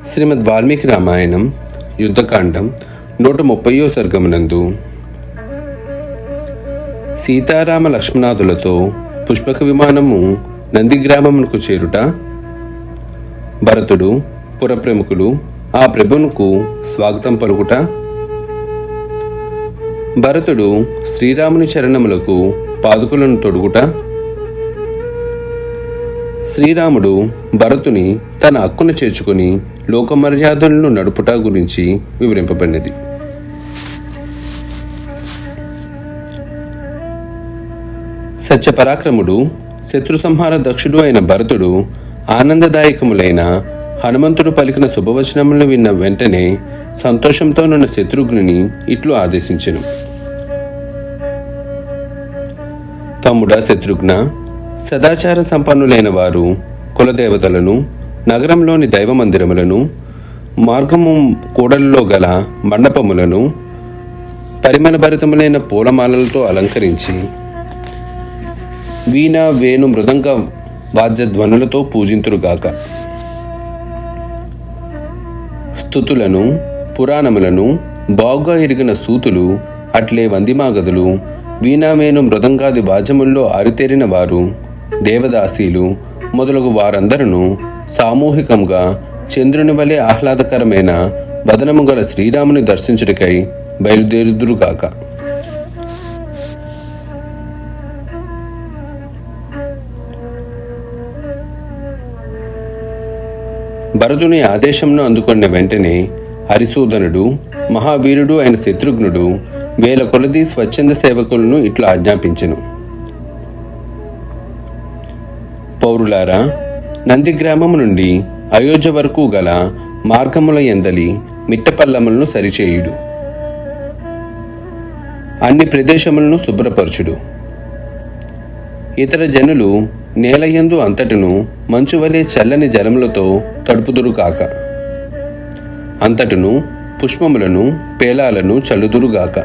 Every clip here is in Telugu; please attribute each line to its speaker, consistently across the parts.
Speaker 1: శ్రీమద్ వాల్మీకి రామాయణం యుద్ధకాండం 130వ సర్గమునందు సీతారామ లక్ష్మణాదులతో పుష్పక విమానము నందిగ్రామమునకు చేరుట, భరతుడు పురప్రముఖులు ఆ ప్రభువునకు స్వాగతం పలుకుట, భరతుడు శ్రీరాముని చరణములకు పాదుకులను తొడుగుట, శ్రీరాముడు భరతుని తన హక్కును చేర్చుకుని లోకమర్యాదలను నడుపుట గురించి వివరింపబడినది. సత్యపరాక్రముడు శత్రు సంహార దక్షుడు అయిన భరతుడు ఆనందదాయకములైన హనుమంతుడు పలికిన శుభవచనములను విన్న వెంటనే సంతోషంతోనున్న శత్రుఘ్నుని ఇట్లు ఆదేశించెను. తమ్ముడా శత్రుఘ్న, సదాచార సంపన్నులైన వారు కులదేవతలను, నగరంలోని దైవ మందిరములను, మార్గము కూడలలో గల మండపములను పరిమళ భరితములైన పూలమాలలతో అలంకరించి వీణ వేణు మృదంగ వాద్యధ్వనులతో పూజింతురుగాక. స్తుతులను పురాణములను బాగుగా ఎరిగిన సూతులు అట్లే వందిమాగదులు వీణావేణు మృదంగాది వాద్యముల్లో ఆరితేరిన వారు దేవదాసీలు మొదలగు వారందరూ సామూహికంగా చంద్రుని వలె ఆహ్లాదకరమైన వదనము గల శ్రీరాముని దర్శించుటకై బయలుదేరుదురుగాక. భరతుని ఆదేశంను అందుకున్న వెంటనే హరిసూదనుడు మహావీరుడు అయిన శత్రుఘ్నుడు వేల కొలది స్వచ్ఛంద సేవకులను ఇట్లా ఆజ్ఞాపించెను. పౌరులారా, నందిగ్రామము నుండి అయోధ్య వరకు గల మార్గముల యందలి మిట్టపల్లములను సరిచేయుడు. అన్ని ప్రదేశములను శుభ్రపరచుడు. ఇతర జనులు నేలయందు అంతటను మంచువలే చల్లని జలములతో తడుపుదురు కాక. అంతటను పుష్పములను పేలాలను చల్లుదురుగాక.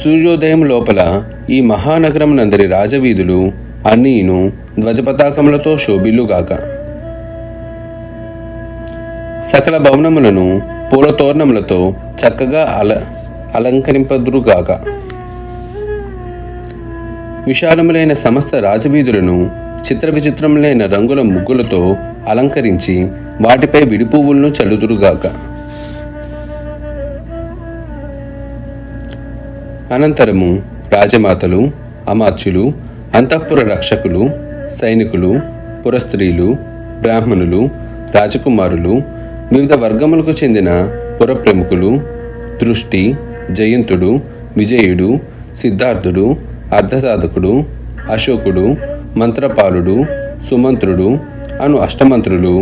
Speaker 1: సూర్యోదయం లోపల ఈ మహానగరమునందరి రాజవీధులు అన్నీను ధ్వజపతాకములతో శోభిల్లుగాక. సకల భవనములను పూలతోరణములతో చక్కగా అలంకరింపదురుగాక. విశాలములైన సమస్త రాజవీధులను చిత్ర విచిత్రములైన రంగుల ముగ్గులతో అలంకరించి వాటిపై విడి పువ్వులను చల్లుదురుగాక. అనంతరము రాజమాతలు, అమాత్యులు, అంతఃపుర రక్షకులు, సైనికులు, పురస్త్రీలు, బ్రాహ్మణులు, రాజకుమారులు, వివిధ వర్గములకు చెందిన పురప్రముఖులు, దృష్టి, జయంతుడు, విజయుడు, సిద్ధార్థుడు, అర్ధసాధకుడు, అశోకుడు, మంత్రపాలుడు, సుమంత్రుడు అను అష్టమంత్రులు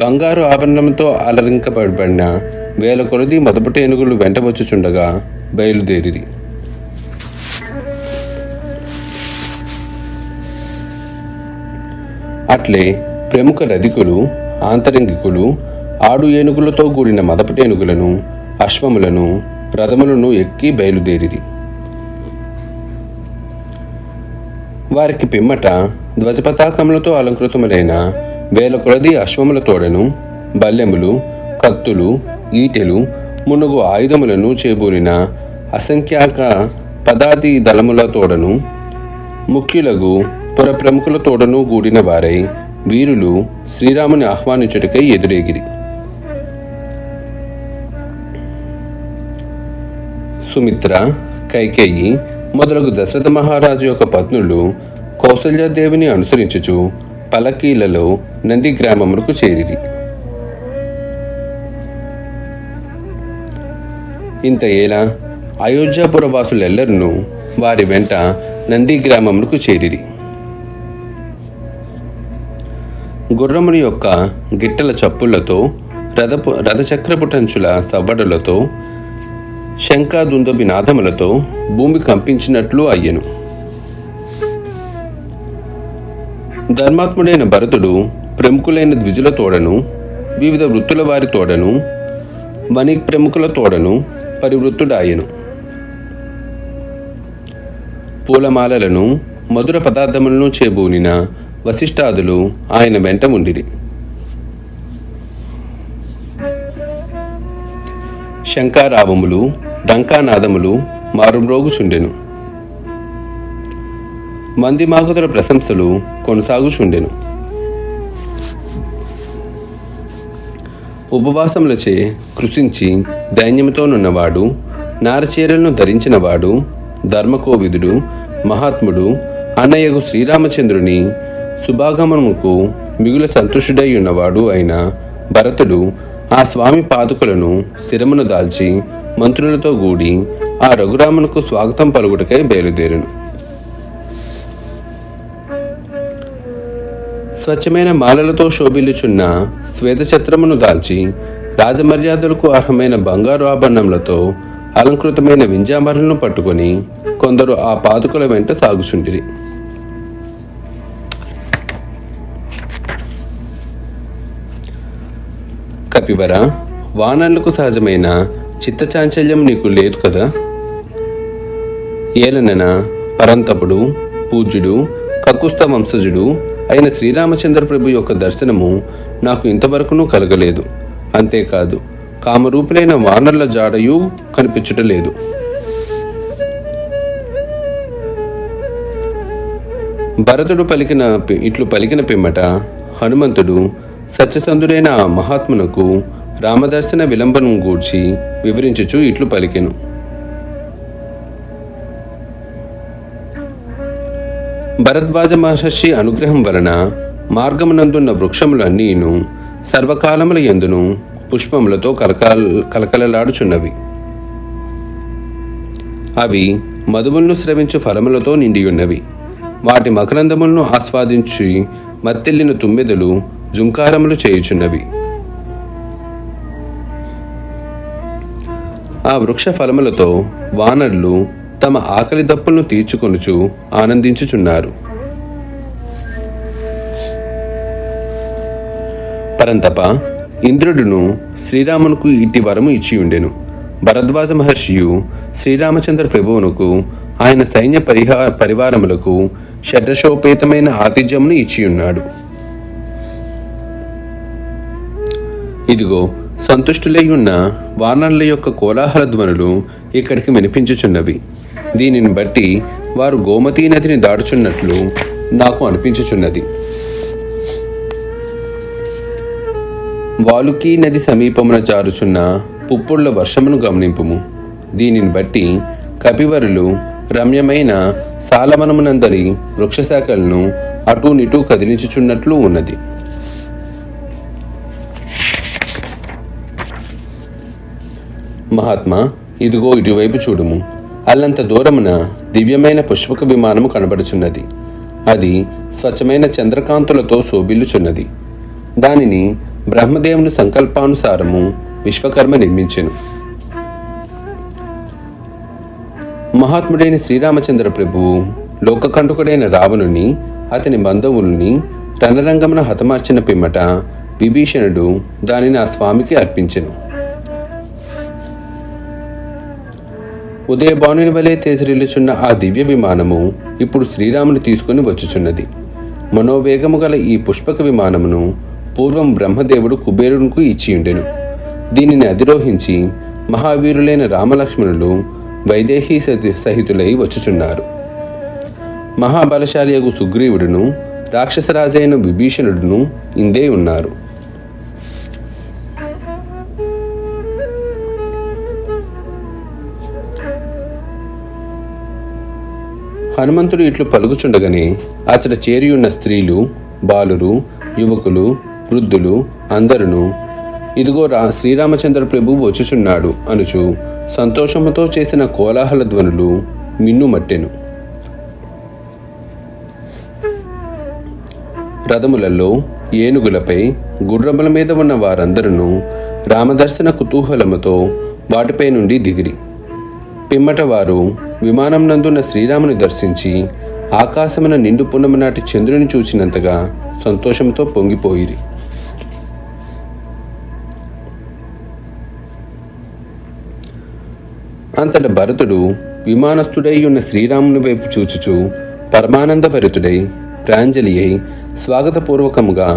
Speaker 1: బంగారు ఆభరణంతో అలంకరింపబడిన వేల కొలది మొదటి ఏనుగులు వెంట వచ్చుచుండగా బయలుదేరిరి. అట్లే ప్రముఖ రధికులు, ఆంతరంగికులు ఆడు ఏనుగులతో కూడిన మొదటి ఏనుగులను, అశ్వములను, రథములను ఎక్కి బయలుదేరిరి. వారికి పిమ్మట ధ్వజపతాకములతో అలంకృతములైన వేల కొలది అశ్వముల తోడను, బల్లెములు, కత్తులు, ఈటెలు మునుగు ఆయుధములను చేబూనిన అసంఖ్యాక పదాతి దళముల తోడను, ముఖ్యులకు పురప్రముఖుల తోడను గూడిన వారై వీరులు శ్రీరాముని ఆహ్వానించుటకై ఎదురేగిరి. సుమిత్ర, కైకేయి మొదలగు దశరథ మహారాజు యొక్క పత్నులు కౌసల్యాదేవిని అనుసరించుచు పలకీలలో నందిగ్రామమునకు చేరిరి. ఇంత ఏలా అయోధ్యాపుర వాసులెల్లరూ వారి వెంట నందిగ్రామమునకు చేరిరి. గుర్రముని యొక్క గిట్టల చప్పులతో, రథచక్రపుటంచుల సవ్వడులతో, శంఖదుందుభి నాదములతో భూమి కంపించినట్లు అయ్యెను. ధర్మాత్ముడైన భరతుడు ప్రముఖులైన ద్విజుల తోడను, వివిధ వృత్తుల వారి తోడను, వణిక్ ప్రముఖుల తోడను పరివృత్తుడాయెను. పూలమాలలను మధుర పదార్థములను చేబూనిన వశిష్ఠాదులు ఆయన వెంట ఉండిరి. శంఖారావములు డంకానాదములు మారుమ్రోగుచుండెను. మంది మాగుతుల ప్రశంసలు కొనసాగుచుండెను. ఉపవాసములచే కృషించి దైన్యముతోనున్నవాడు, నారచీరలను ధరించినవాడు, ధర్మకోవిదుడు, మహాత్ముడు అన్నయ్యకు శ్రీరామచంద్రుని శుభాగమనముకు మిగుల సంతుష్టుడై ఉన్నవాడు అయిన భరతుడు ఆ స్వామి పాదుకలను శిరమును దాల్చి మంత్రులతో కూడి ఆ రఘురామునకు స్వాగతం పలుకుటకై బయలుదేరును. స్వచ్ఛమైన మాలలతో శోభిల్లుచున్న శ్వేతఛత్రమును దాల్చి రాజమర్యాదలకు అర్హమైన బంగారు ఆభరణములతో అలంకృతమైన వింజామరులను పట్టుకొని కొందరు ఆ పాదుకల వెంట సాగుచుండిరి. కపివర, వానరులకు సహజమైన చిత్తచాంచల్యం నీకు లేదు కదా? ఏలనన పరంతపుడు, పూజ్యుడు, కకుస్థ వంశజుడు అయిన శ్రీరామచంద్ర ప్రభు యొక్క దర్శనము నాకు ఇంతవరకునూ కలగలేదు. అంతేకాదు, కామరూపులైన వానరుల జాడయూ కనిపించుటలేదు. భరతుడు ఇట్లు పలికిన పిమ్మట హనుమంతుడు సత్యసంధుడైన ఆ మహాత్మునకు రామదర్శన విలంబనం గూర్చి వివరించుచు ఇట్లు పలికెను. భరద్వాజ మహర్షి అనుగ్రహం వలన మార్గమునందున్న వృక్షములన్నీను సర్వకాలముల యందును పుష్పములతో కలకలలాడుచున్నవి. అవి మధువులను స్రవించు ఫలములతో నిండియున్నవి. వాటి మకరందములను ఆస్వాదించి మత్తెల్లిన తుమ్మెదలు జుంకారములు చేయుచున్నవి. ఆ వృక్ష ఫలములతో వానరులు తమ ఆకలి దప్పులను తీర్చుకొనుచు ఆనందించుచున్నారు. పరంతప, ఇంద్రుడును శ్రీరామునకు ఇట్టి వరము ఇచ్చియుండెను. భరద్వాజ మహర్షియు శ్రీరామచంద్ర ప్రభువునకు ఆయన సైన్య పరివారములకు షడ్రశోపేతమైన ఆతిథ్యమును ఇచ్చియున్నాడు. ఇదిగో, సంతుష్టులై ఉన్న వానరుల యొక్క కోలాహల ధ్వనులు ఇక్కడికి వినిపించుచున్నవి. దీనిని బట్టి వారు గోమతీ నదిని దాడుచున్నట్లు నాకు అనిపించుచున్నది. వాలుకీ నది సమీపమున జారుచున్న పుప్పుళ్ల వర్షమును గమనింపుము. దీనిని బట్టి కపివరులు రమ్యమైన సాలవనమునందరి వృక్షశాఖలను అటూనిటూ కదిలించుచున్నట్లు ఉన్నది. మహాత్మా, ఇదిగో ఇటువైపు చూడుము. అల్లంత దూరమున దివ్యమైన పుష్పక విమానము కనబడుచున్నది. అది స్వచ్ఛమైన చంద్రకాంతులతో శోభిల్లుచున్నది. దానిని బ్రహ్మదేవుని సంకల్పానుసారము విశ్వకర్మ నిర్మించెను. మహాత్ముడైన శ్రీరామచంద్ర ప్రభువు లోకకంటకుడైన రావణుని, అతని బంధువుల్ని రణరంగమున హతమార్చిన పిమ్మట విభీషణుడు దానిని ఆ స్వామికి అర్పించెను. ఉదయభానుని వలె తేజరిల్లుచున్న ఆ దివ్య విమానము ఇప్పుడు శ్రీరాముని తీసుకుని వచ్చుచున్నది. మనోవేగము గల ఈ పుష్పక విమానమును పూర్వం బ్రహ్మదేవుడు కుబేరునికి ఇచ్చియుండెను. దీనిని అధిరోహించి మహావీరులైన రామలక్ష్మణులు వైదేహీ సహితులై వచ్చుచున్నారు. మహాబలశాలియగు సుగ్రీవుడును రాక్షసరాజైన విభీషణుడును ఇందే ఉన్నారు. హనుమంతుడు ఇట్లు పలుకుచుండగానే అతడు చేరియున్న స్త్రీలు, బాలురు, యువకులు, వృద్ధులు అందరును ఇదిగో శ్రీరామచంద్ర ప్రభు వచ్చుచున్నాడు అనుచు సంతోషముతో చేసిన కోలాహల ధ్వనులు మిన్నుమట్టెను. రథములలో, ఏనుగులపై, గుర్రముల మీద ఉన్న వారందరూ రామదర్శన కుతూహలముతో వాటిపై నుండి దిగిరి. పిమ్మట వారు విమానం నందున్న శ్రీరాముని దర్శించి ఆకాశమున నిండు పున్నమి నాటి చంద్రుని చూచినంతగా సంతోషంతో పొంగిపోయిరి. అంతట భరతుడు విమానస్థుడై ఉన్న శ్రీరాముని వైపు చూచుచు పరమానంద భరితుడై ప్రాంజలి అయి స్వాగతపూర్వకముగా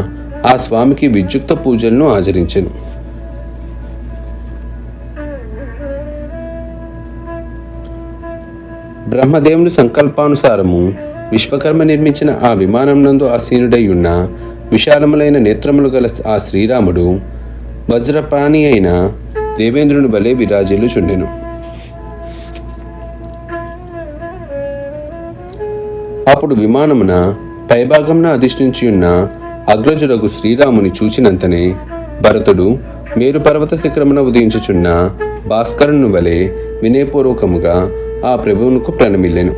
Speaker 1: ఆ స్వామికి విద్యుక్త పూజలను ఆచరించెను. బ్రహ్మదేవుని సంకల్పానుసారము విశ్వకర్మ నిర్మించిన ఆ విమానం నందు ఆసీనుడై ఉన్న విశాలములైన నేత్రములు గల ఆ శ్రీరాముడు వజ్రప్రాణి అయిన దేవేంద్రుని వలె విరాజిల్లుచుండెను. అప్పుడు విమానమున పైభాగంన అధిష్ఠించి ఉన్న అగ్రజుడగు శ్రీరాముని చూచినంతనే భరతుడు మేరు పర్వత శిఖరమున ఉదయించుచున్న భాస్కరుని వలె వినయపూర్వకముగా ఆ ప్రభువునకు ప్రణమిల్లెను.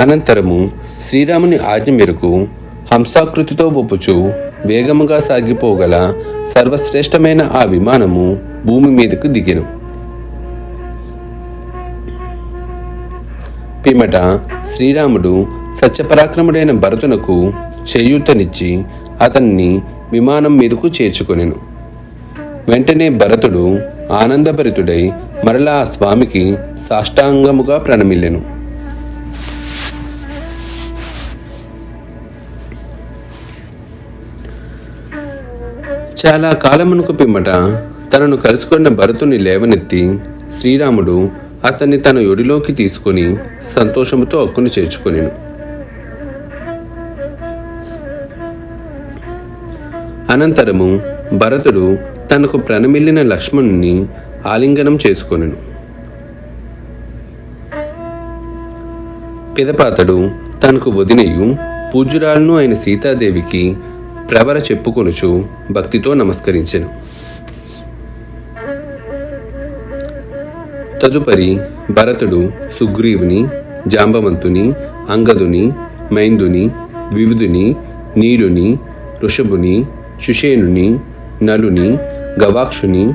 Speaker 1: అనంతరము శ్రీరాముని ఆజ్ఞ మేరకు హంసాకృతితో ఒప్పుచు వేగముగా సాగిపోగల సర్వశ్రేష్టమైన ఆ విమానము భూమి మీదకు దిగెను. పిమ్మట శ్రీరాముడు సత్యపరాక్రముడైన భరతునకు చేయూతనిచ్చి అతన్ని విమానం మీదకు చేర్చుకొనెను. వెంటనే భరతుడు ఆనందభరితుడై మరలా ఆ స్వామికి సాష్టాంగముగా ప్రణమిల్లెను. చాలా కాలమునకు పిమ్మట తనను కలుసుకున్న భరతుని లేవనెత్తి శ్రీరాముడు అతన్ని తన ఒడిలోకి తీసుకుని సంతోషముతో అక్కును చేర్చుకొనెను. అనంతరము భరతుడు తనకు ప్రణమిల్లిన లక్ష్మణుని ఆలింగనం చేసుకొనెను. పిదపాతడు తనకు వదినయు పూజ్యురాలను అయిన సీతాదేవికి ప్రవర చెప్పుకొనుచు భక్తితో నమస్కరించెను. తదుపరి భరతుడు సుగ్రీవుని, జాంబవంతుని, అంగదుని, మైందుని, వివిధుని, నీలుని, ఋషభుని, సుషేనుని, నలుని, గవాక్షుని,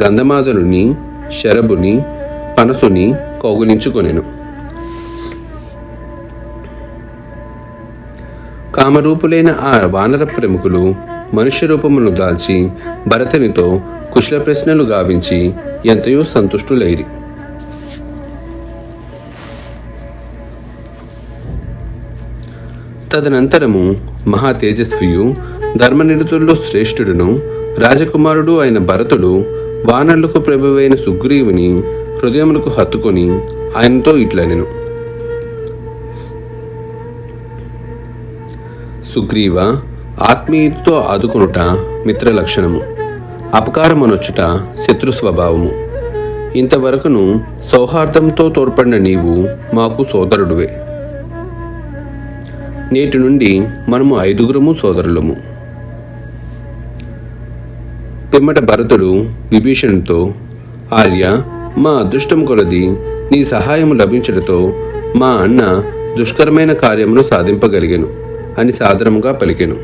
Speaker 1: గంధమాదనుని, శరభుని, పనసుని కౌగులించుకొనెను. కామరూపులైన ఆ వానర ప్రముఖులు మనుష్య రూపమును దాల్చి భరతునితో కుశల ప్రశ్నలు గావించి ఎంతయో సంతుష్టులైరి. తదనంతరము మహా తేజస్వియు ధర్మనిరతుల్లో శ్రేష్ఠుడును రాజకుమారుడు అయిన భరతుడు వానరులకు ప్రభువైన సుగ్రీవుని హృదయములకు హత్తుకొని ఆయనతో ఇట్లనెను. సుగ్రీవ, ఆత్మీయతతో ఆదుకొనుట మిత్ర లక్షణము, అపకారమనొచ్చుట శత్రు స్వభావము. ఇంతవరకును సౌహార్దంతో తోడ్పడిన నీవు మాకు సోదరుడువే. నేటి నుండి మనము 5గురము సోదరులము. పిమ్మట భరతుడు విభీషణుతో, ఆర్య, మా అదృష్టం కొలది నీ సహాయము లభించడంతో మా అన్న దుష్కరమైన కార్యమును సాధింపగలిగెను అని సాదరముగా పలికెను.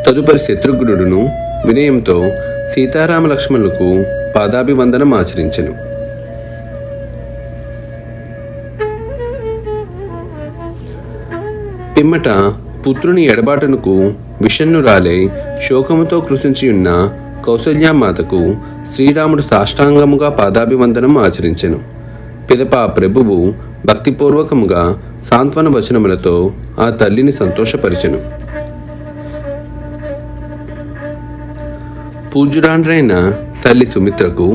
Speaker 1: తదుపరి శత్రుఘ్నుడును వినయంతో సీతారామ లక్ష్మణులకు పాదాభివందనం ఆచరించెను. పిమ్మట పుత్రుని ఎడబాటునకు విషణ్ణురాలై శోకముతో కృషించియున్న కౌసల్యామాతకు శ్రీరాముడు సాష్టాంగముగా పాదాభివందనం ఆచరించెను. పిదప ఆ ప్రభువు భక్తిపూర్వకముగా సాంత్వన వచనములతో ఆ తల్లిని సంతోషపరిచెను. పూజ్యురాండ్రైన తల్లి సుమిత్రకు,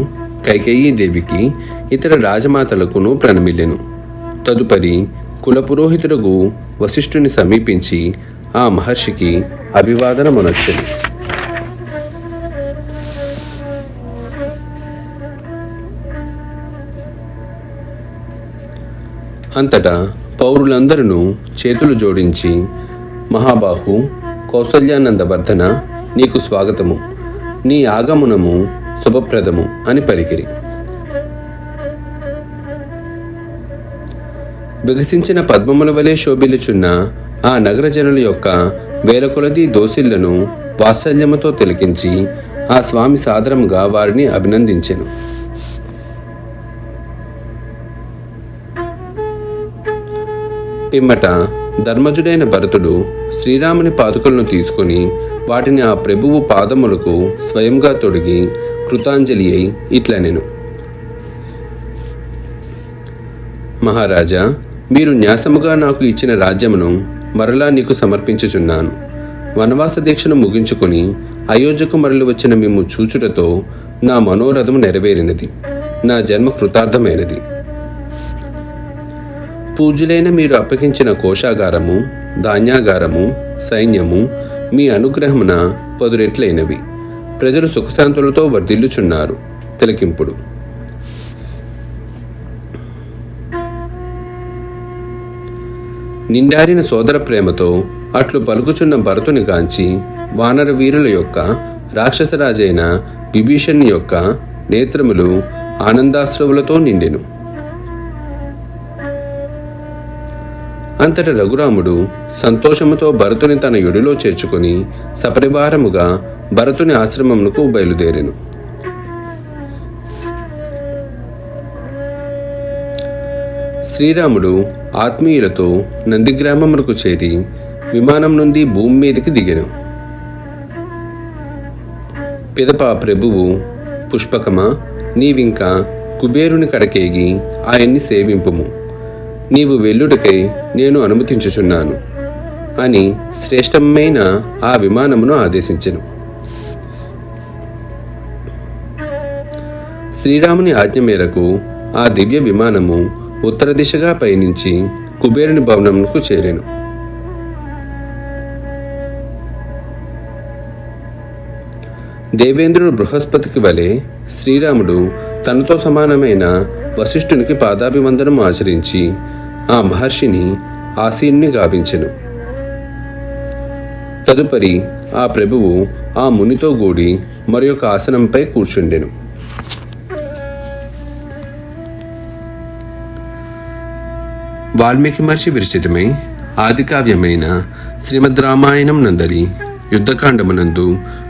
Speaker 1: కైకేయీ దేవికి, ఇతర రాజమాతలకును ప్రణమిల్లెను. తదుపరి కులపురోహితుడుగు వశిష్ఠుని సమీపించి ఆ మహర్షికి అభివాదనమునొచ్చెను. అంతటా పౌరులందరూ చేతులు జోడించి, మహాబాహు కౌసల్యానందవర్ధన, నీకు స్వాగతము, నీ ఆగమనము శుభప్రదము అని పలికిరి. వికసించిన పద్మముల వలె శోభిల్లుచున్న ఆ నగర జనుల యొక్క వేల కొలది దోసిళ్లను వాత్సల్యముతో తిలకించి ఆ స్వామి సాదరముగా వారిని అభినందించెను. పిమ్మట ధర్మజుడైన భరతుడు శ్రీరాముని పాదుకలను తీసుకుని వాటిని ఆ ప్రభువు పాదములకు స్వయంగా తొడిగి కృతాంజలి అయి ఇట్లనెను. మహారాజా, మీరు న్యాసముగా నాకు ఇచ్చిన రాజ్యమును మరలా నీకు సమర్పించుచున్నాను. వనవాస దీక్షను ముగించుకుని అయోధ్యకు మరలి వచ్చిన మిమ్ము చూచుటతో నా మనోరథము నెరవేరినది, నా జన్మ కృతార్థమైనది. పూజ్యులైన మీరు అప్పగించిన కోశాగారము, ధాన్యాగారము, సైన్యము మీ అనుగ్రహమున 10 రెట్లైనవి. ప్రజలు సుఖశాంతులతో వర్ధిల్లుచున్నారు. తిలకింపుడు. నిండారిన సోదర ప్రేమతో అట్లు పలుకుచున్న భరతుని గాంచి వానర వీరుల యొక్క రాక్షసరాజైన విభీషణుని యొక్క నేత్రములు ఆనందాశ్రువులతో నిండెను. అంతట రఘురాముడు సంతోషముతో భరతుని తన యొడిలో చేర్చుకుని సపరివారముగా భరతుని ఆశ్రమమునకు బయలుదేరెను. శ్రీరాముడు ఆత్మీయులతో నందిగ్రామమునకు చేరి విమానం నుండి భూమి మీదకి దిగెను. పిదప ప్రభువు, పుష్పకమా, నీవింకా కుబేరుని కడకేగి ఆయన్ని సేవింపుము, నీవు వెల్లుడికై నేను అనుమతించుచున్నాను అని శ్రేష్టమైన ఆ విమానమును ఆదేశించెను. శ్రీరాముని ఆజ్ఞ మేరకు ఆ దివ్య విమానము ఉత్తర దిశగా పయనించి కుబేరుని భవనమునకు చేరెను. దేవేంద్రుడు బృహస్పతికి వలె శ్రీరాముడు తనతో సమానమైన వశిష్ఠునికి పాదాభివందనం ఆచరించి ఆ మహర్షిని ఆసీనుని గావించెను. తదుపరి ఆ ప్రభువు ఆ మునితో కూడి మరి ఒక ఆసనంపై కూర్చుండెను. వాల్మీకి మహర్షి విరచితమై ఆదికావ్యమైన శ్రీమద్ రామాయణం నందలి యుద్ధకాండమునందు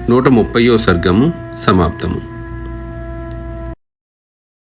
Speaker 1: 130వ సర్గము సమాప్తము.